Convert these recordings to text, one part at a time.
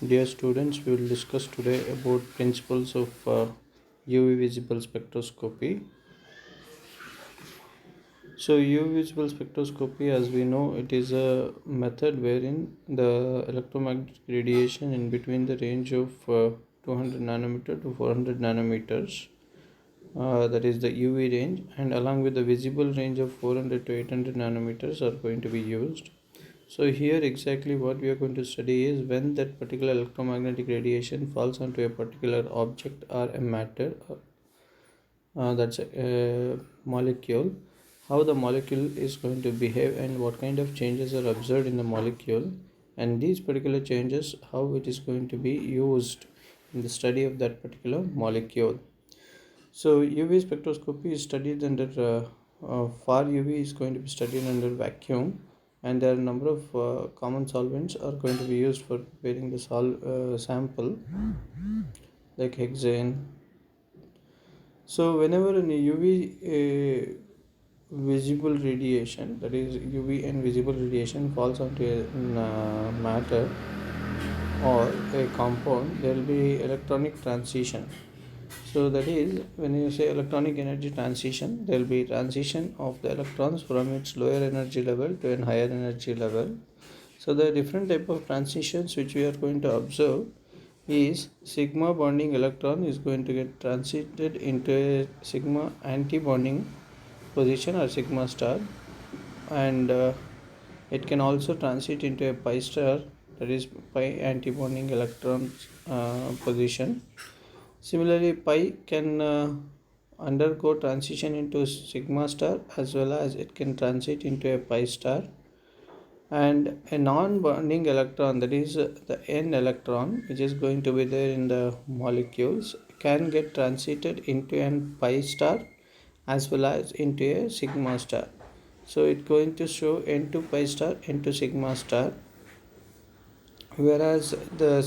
Dear students, we will discuss today about principles of UV visible spectroscopy. So, UV visible spectroscopy, as we know, it is a method wherein the electromagnetic radiation in between the range of 200 nanometer to 400 nanometers, that is the UV range, and along with the visible range of 400 to 800 nanometers are going to be used. So here exactly what we are going to study is when that particular electromagnetic radiation falls onto a particular object or a matter, that's a molecule, how the molecule is going to behave and what kind of changes are observed in the molecule, and these particular changes how it is going to be used in the study of that particular molecule. So UV spectroscopy is studied under far UV is going to be studied under vacuum, and there are a number of common solvents are going to be used for preparing the sample, like hexane. So whenever an UV visible radiation, that is UV and visible radiation, falls onto a matter or a compound, there will be electronic transition. So that is, when you say electronic energy transition, there will be transition of the electrons from its lower energy level to an higher energy level. So the different type of transitions which we are going to observe is sigma bonding electron is going to get transited into a sigma anti-bonding position or sigma star, and it can also transit into a pi star, that is pi anti-bonding electrons position. Similarly, pi can undergo transition into sigma star, as well as it can transit into a pi star. And a non-bonding electron, that is the n electron, which is going to be there in the molecules, can get transited into an pi star as well as into a sigma star. So it's going to show n to pi star, n to sigma star, whereas the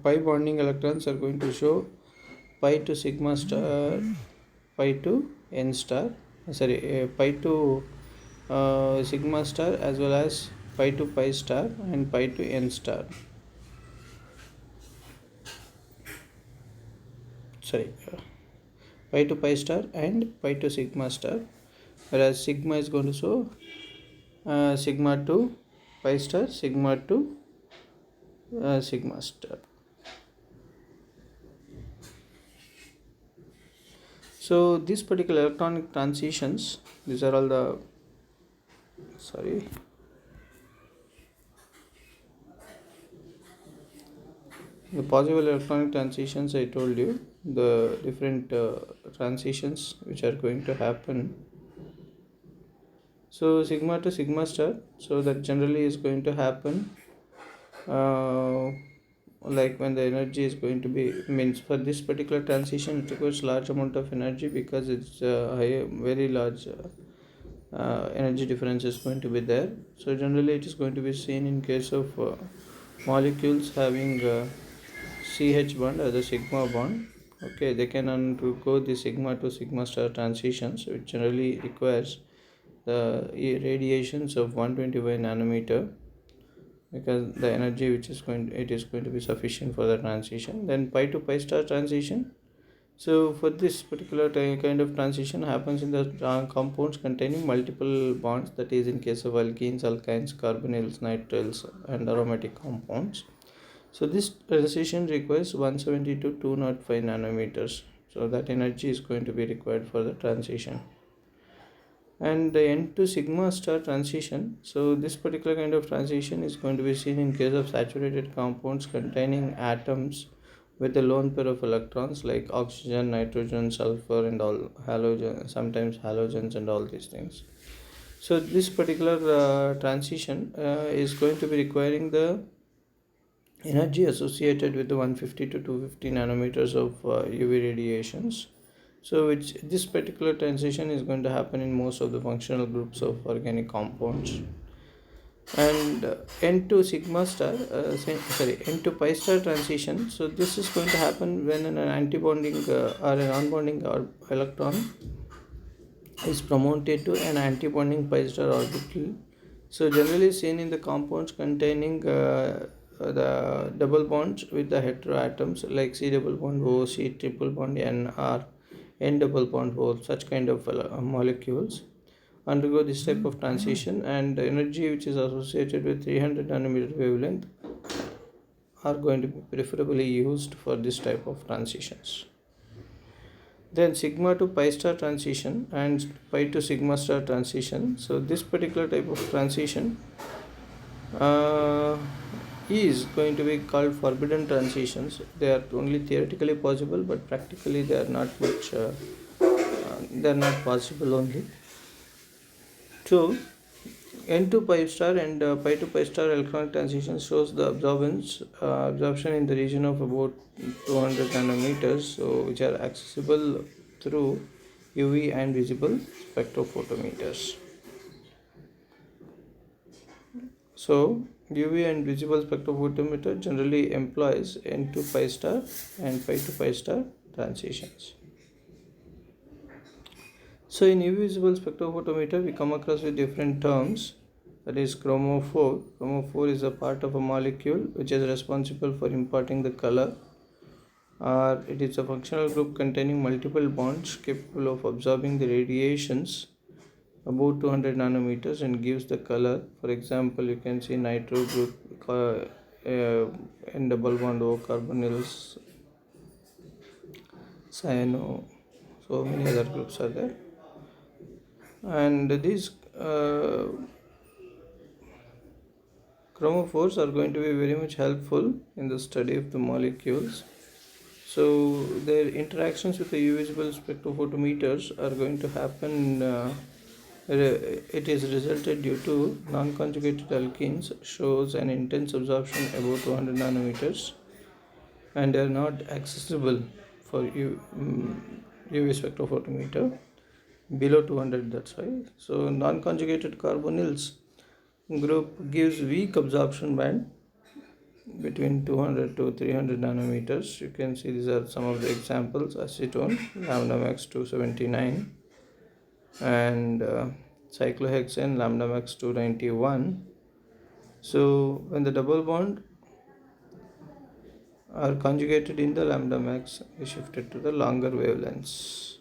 pi bonding electrons are going to show pi to sigma star, pi to n star, pi to sigma star, as well as pi to pi star and pi to n star. Sorry, pi to pi star and pi to sigma star, whereas sigma is going to show sigma to pi star, sigma to sigma star. So these particular electronic transitions, these are all the the possible electronic transitions. I told you the different transitions which are going to happen. So sigma to sigma star, so that generally is going to happen uh, like when the energy is going to be, means for this particular transition it requires large amount of energy because it's very large energy difference is going to be there. So generally it is going to be seen in case of molecules having CH bond or the sigma bond. Okay, they can undergo the sigma to sigma star transitions, which generally requires the radiations of 125 nanometer, because the energy which is it is going to be sufficient for the transition. Then pi to pi star transition. So for this particular kind of transition happens in the compounds containing multiple bonds, that is in case of alkenes, alkynes, carbonyls, nitriles and aromatic compounds. So this transition requires 170 to 205 nanometers. So that energy is going to be required for the transition. And the n to sigma star transition, so this particular kind of transition is going to be seen in case of saturated compounds containing atoms with a lone pair of electrons, like oxygen, nitrogen, sulfur and all, halogen, sometimes halogens and all these things. So this particular transition is going to be requiring the energy associated with the 150 to 250 nanometers of UV radiations. So which this particular transition is going to happen in most of the functional groups of organic compounds. And n to sigma star, n to pi star transition, so this is going to happen when an antibonding or a non-bonding electron is promoted to an antibonding pi star orbital. So generally seen in the compounds containing the double bonds with the heteroatoms like C double bond O, C triple bond N, or N double bond O, such kind of molecules undergo this type of transition, and the energy which is associated with 300 nanometer wavelength are going to be preferably used for this type of transitions. Then sigma to pi star transition and pi to sigma star transition. So this particular type of transition uh, is going to be called forbidden transitions. They are only theoretically possible, but practically they are not much. They are not possible only. So N to pi star and pi to pi star electronic transition shows the absorption in the region of about 200 nanometers, so which are accessible through UV and visible spectrophotometers. So UV and visible spectrophotometer generally employs N to pi star and pi to pi star transitions. So in UV visible spectrophotometer, we come across with different terms. That is chromophore. Chromophore is a part of a molecule which is responsible for imparting the color, or it is a functional group containing multiple bonds capable of absorbing the radiations about 200 nanometers and gives the color. For example, you can see nitro group, N double bond O, carbonyls, cyano, so many other groups are there. And these chromophores are going to be very much helpful in the study of the molecules. So their interactions with the UV visible spectrophotometers are going to happen. It is resulted due to non-conjugated alkenes shows an intense absorption above 200 nanometers, and they are not accessible for UV spectrophotometer below 200. That's why. So non-conjugated carbonyls group gives weak absorption band between 200 to 300 nanometers. You can see these are some of the examples: acetone, lambda max 279, and cyclohexane, lambda max 291. So when the double bond are conjugated in the lambda max, is shifted to the longer wavelengths.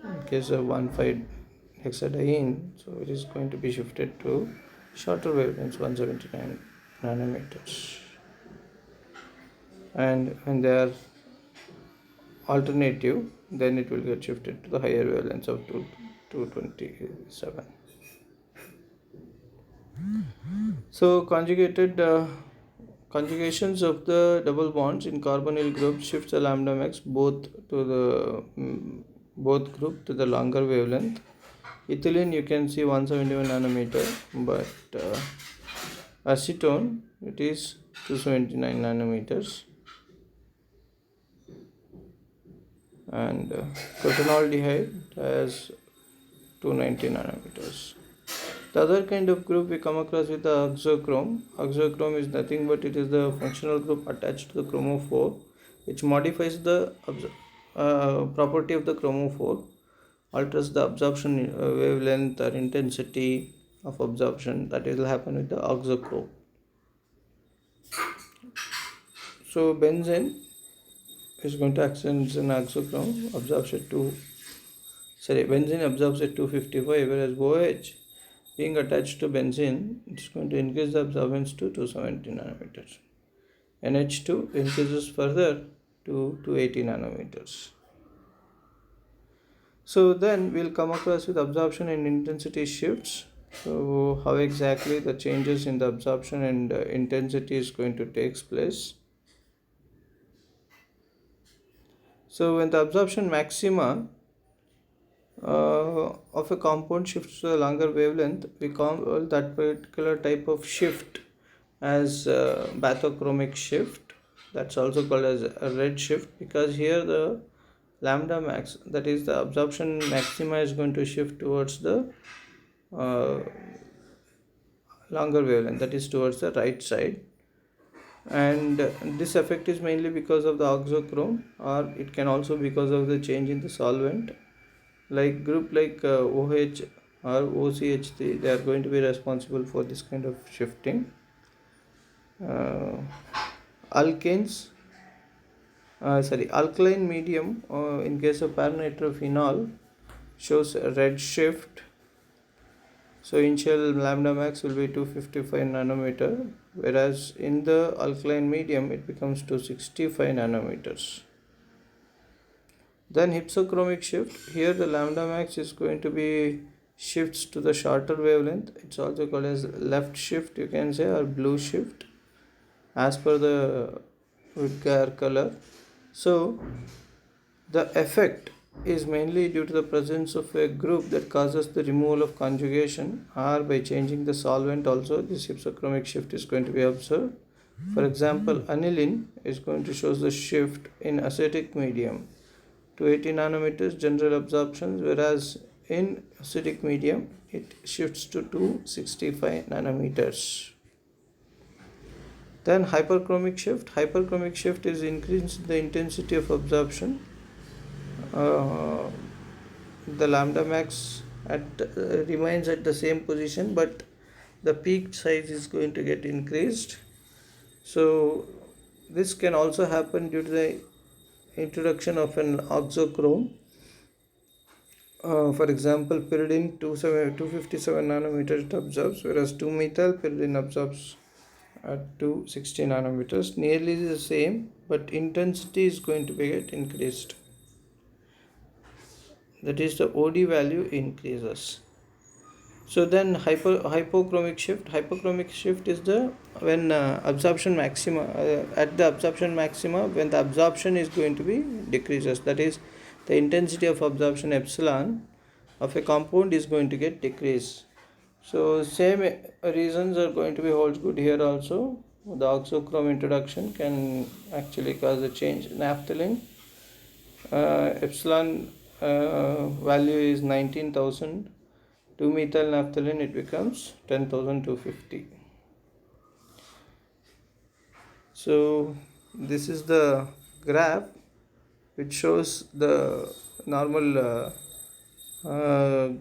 In case of 1,5-hexadiene, so it is going to be shifted to shorter wavelengths, 179 nanometers. And when they are alternative, then it will get shifted to the higher wavelengths of 227. So conjugations of the double bonds in carbonyl group shifts the lambda max both group to the longer wavelength. Ethylene, you can see 171 nanometer, but acetone, it is 279 nanometers, and propanoldehyde has 290 nanometers. The other kind of group we come across with the oxochrome. Oxochrome is nothing but it is the functional group attached to the chromophore, which modifies the property of the chromophore, alters the absorption wavelength or intensity of absorption. That will happen with the oxochrome. So benzene is going to act as an oxochrome, absorbs at benzene absorbs at 255, whereas OH being attached to benzene, it's going to increase the absorbance to 270 nanometers. NH2 increases further to 280 nanometers. So then we'll come across with absorption and intensity shifts. So how exactly the changes in the absorption and intensity is going to take place. So when the absorption maxima of a compound shifts to a longer wavelength, we call that particular type of shift as bathochromic shift. That's also called as a red shift, because here the lambda max, that is the absorption maxima, is going to shift towards the longer wavelength, that is towards the right side. And this effect is mainly because of the oxochrome, or it can also be because of the change in the solvent. Like group like OH or OCH3, they are going to be responsible for this kind of shifting. uh, alkanes alkaline medium in case of paranitrophenol shows a red shift. So initial lambda max will be 255 nanometer, whereas in the alkaline medium it becomes 265 nanometers. Then hypsochromic shift, here the lambda max is going to be shifts to the shorter wavelength. It's also called as left shift, you can say, or blue shift as per the Woodgar color. So the effect is mainly due to the presence of a group that causes the removal of conjugation, or by changing the solvent also this hypsochromic shift is going to be observed. For example, aniline is going to show the shift in acidic medium to 80 nanometers general absorption, whereas in acidic medium it shifts to 265 nanometers. Then hyperchromic shift. Hyperchromic shift is increase the intensity of absorption. The lambda max remains at the same position, but the peak size is going to get increased. So this can also happen due to the introduction of an oxochrome. For example, pyridine 257 nanometers it absorbs, whereas 2-methyl pyridine absorbs at 260 nanometers. Nearly the same, but intensity is going to be get increased. That is, the OD value increases. So then hypochromic shift. Hypochromic shift is the when absorption maxima at the absorption maxima, when the absorption is going to be decreases. That is, the intensity of absorption epsilon of a compound is going to get decreased. So same reasons are going to be holds good here also. The oxochrome introduction can actually cause a change. Naphthalene epsilon value is 19,000. 2-methyl naphthalene it becomes 10,250. So this is the graph which shows the normal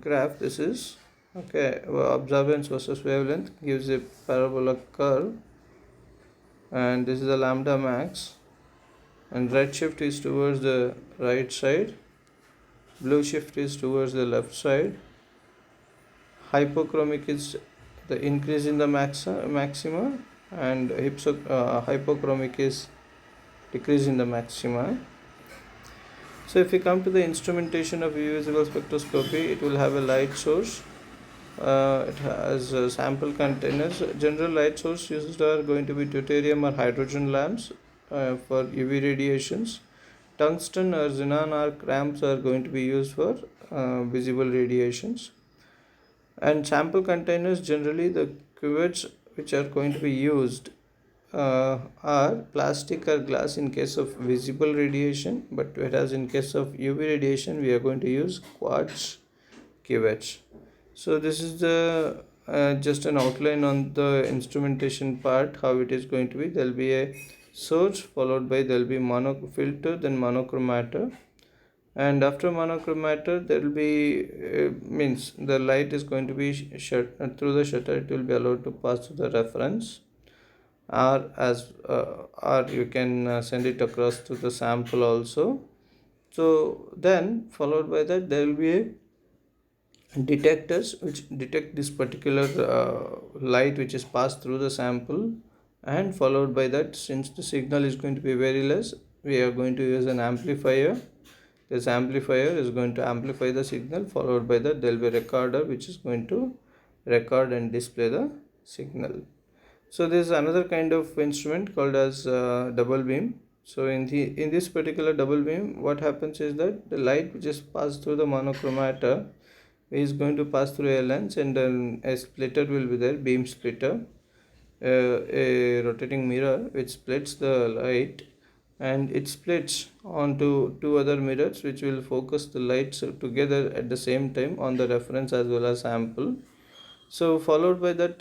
graph. This is okay, absorbance versus wavelength gives a parabolic curve, and this is the lambda max, and red shift is towards the right side, blue shift is towards the left side. Hypochromic is the increase in the maxima, and hypochromic is decrease in the maxima. So if we come to the instrumentation of visible spectroscopy, it will have a light source. It has sample containers. General light source used are going to be deuterium or hydrogen lamps for UV radiations. Tungsten or xenon arc lamps are going to be used for visible radiations. And sample containers, generally the cuvettes which are going to be used are plastic or glass in case of visible radiation, but whereas in case of UV radiation we are going to use quartz cuvettes. So this is the just an outline on the instrumentation part, how it is going to be. There will be a source, followed by there will be monofilter, then monochromator, and after monochromator there will be means the light is going to be shut through the shutter. It will be allowed to pass to the reference, or you can send it across to the sample also. So then followed by that there will be a detectors which detect this particular light which is passed through the sample, and followed by that, since the signal is going to be very less, we are going to use an amplifier. This amplifier is going to amplify the signal. Followed by that there will be a recorder which is going to record and display the signal. So there is another kind of instrument called as double beam. So in this particular double beam, what happens is that the light which is passed through the monochromator is going to pass through a lens, and then a splitter will be there, beam splitter, a rotating mirror which splits the light, and it splits onto two other mirrors which will focus the lights together at the same time on the reference as well as sample. So followed by that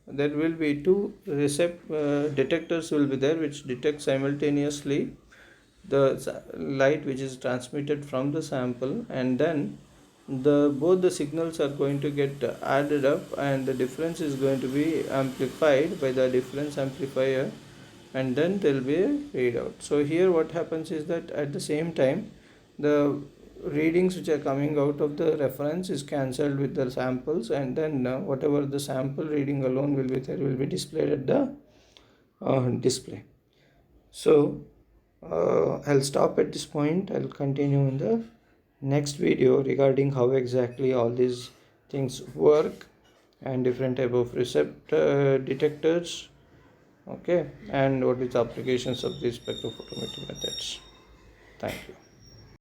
there will be two detectors will be there which detect simultaneously the light which is transmitted from the sample, and then both the signals are going to get added up, and the difference is going to be amplified by the difference amplifier, and then there will be a readout. So here what happens is that at the same time the readings which are coming out of the reference is cancelled with the samples, and then whatever the sample reading alone will be there will be displayed at the display. So I'll stop at this point. I'll continue in the next video regarding how exactly all these things work and different type of receptor detectors, okay, and what is the applications of these spectrophotometry methods. Thank you.